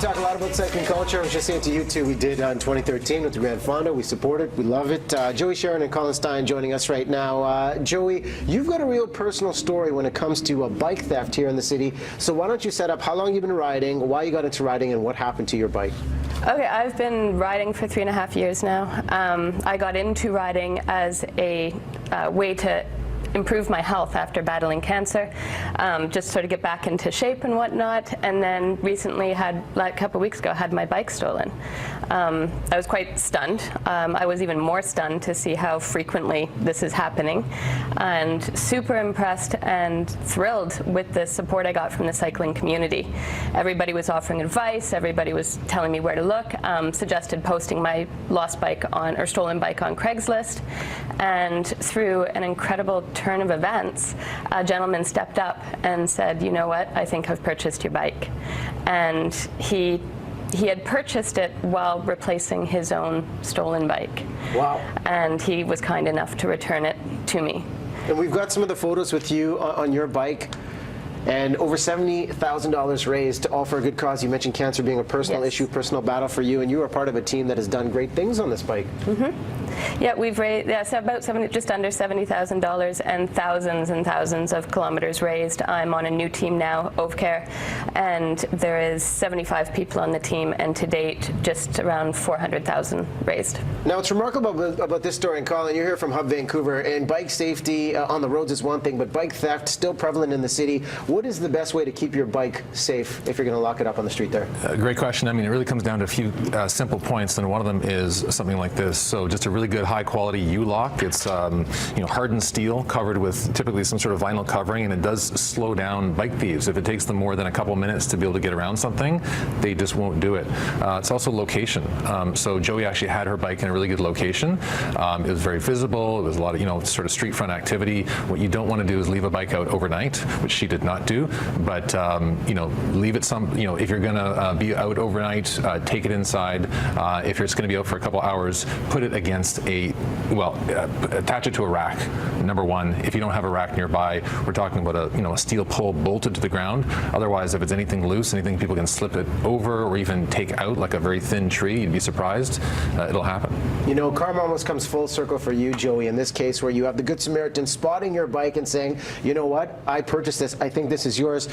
talk a lot about cycling culture. I was just saying to you two, we did in 2013 with the Grand Fonda. We support it. We love it. Joey Sharon and Colin Stein joining us right now. Joey, you've got a real personal story when it comes to bike theft here in the city. So why don't you set up how long you've been riding, why you got into riding, and what happened to your bike? Okay, I've been riding for 3.5 years now. I got into riding as a way to improve my health after battling cancer, just sort of get back into shape and whatnot, and then recently like a couple weeks ago, had my bike stolen. I was quite stunned. I was even more stunned to see how frequently this is happening, and super impressed and thrilled with the support I got from the cycling community. Everybody was offering advice, everybody was telling me where to look, suggested posting my lost bike or stolen bike on Craigslist, and through an incredible turn of events, a gentleman stepped up and said, you know what, I think I've purchased your bike. And he had purchased it while replacing his own stolen bike. Wow. And he was kind enough to return it to me. And we've got some of the photos with you on your bike, and over $70,000 raised, all for a good cause. You mentioned cancer being a personal issue, personal battle for you, and you are part of a team that has done great things on this bike. Yeah, we've raised so about just under $70,000 and thousands of kilometers raised. I'm on a new team now, Ovecare, and there is 75 people on the team, and to date, just around 400,000 raised. Now, what's remarkable about this story, and Colin, you're here from Hub Vancouver, and bike safety on the roads is one thing, but bike theft still prevalent in the city. What is the best way to keep your bike safe if you're going to lock it up on the street there? Great question. I mean, it really comes down to a few simple points, and one of them is something like this. So just a really good high-quality U-lock. It's hardened steel covered with typically some sort of vinyl covering, and it does slow down bike thieves. If it takes them more than a couple minutes to be able to get around something, they just won't do it. It's also location. So Joey actually had her bike in a really good location. It was very visible. It was a lot of sort of street front activity. What you don't want to do is leave a bike out overnight, which she did not do. But leave it if you're going to be out overnight, take it inside. If you're just going to be out for a couple hours, put it against attach it to a rack, number one. If you don't have a rack nearby, we're talking about a steel pole bolted to the ground. Otherwise, if it's anything loose, anything people can slip it over or even take out, like a very thin tree, you'd be surprised. It'll happen. Karma almost comes full circle for you, Joey, in this case, where you have the Good Samaritan spotting your bike and saying, you know what, I purchased this, I think this is yours.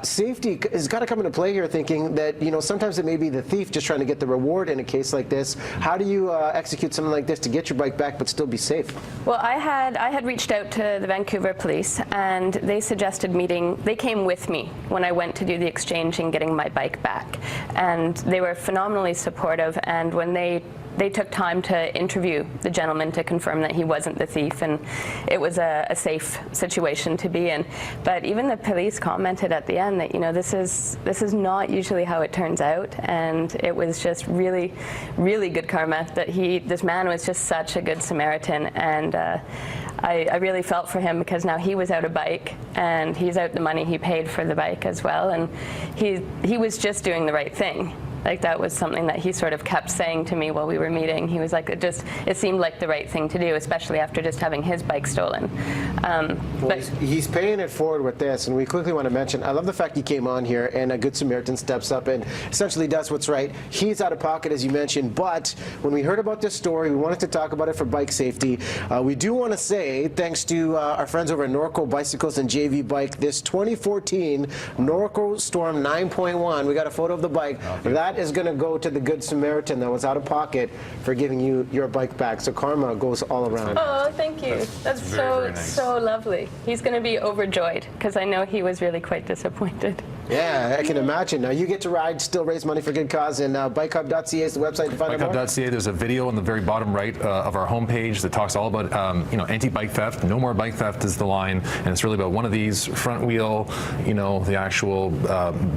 Safety has got to come into play here, thinking that sometimes it may be the thief just trying to get the reward in a case like this. How do you execute something like this to get your bike back but still be safe? Well, I had reached out to the Vancouver police, and they suggested meeting. They came with me when I went to do the exchange and getting my bike back, and they were phenomenally supportive. And when they took time to interview the gentleman to confirm that he wasn't the thief, and it was a safe situation to be in. But even the police commented at the end that this is not usually how it turns out, and it was just really, really good karma that this man was just such a good Samaritan, and I really felt for him, because now he was out a bike, and he's out the money he paid for the bike as well, and he was just doing the right thing. Like, that was something that he sort of kept saying to me while we were meeting. He was like, it seemed like the right thing to do, especially after just having his bike stolen. But he's paying it forward with this, and we quickly want to mention, I love the fact he came on here and a Good Samaritan steps up and essentially does what's right. He's out of pocket, as you mentioned, but when we heard about this story, we wanted to talk about it for bike safety. We do want to say, thanks to our friends over at Norco Bicycles and JV Bike, this 2014 Norco Storm 9.1, we got a photo of the bike. That is going to go to the Good Samaritan that was out of pocket for giving you your bike back. So karma goes all around. Oh, thank you. That's very nice. So lovely. He's going to be overjoyed, because I know he was really quite disappointed. Yeah, I can imagine. Now you get to ride, still raise money for good cause, and bikehub.ca is the website to find out more. Bikehub.ca, there's a video on the very bottom right of our homepage that talks all about anti-bike theft. No more bike theft is the line, and it's really about one of these, front wheel, the actual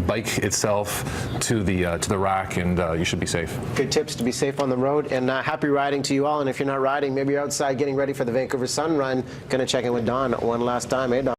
bike itself to the rack, and you should be safe. Good tips to be safe on the road, and happy riding to you all. And if you're not riding, maybe you're outside getting ready for the Vancouver Sun Run. Gonna check in with Don one last time. Hey, Don.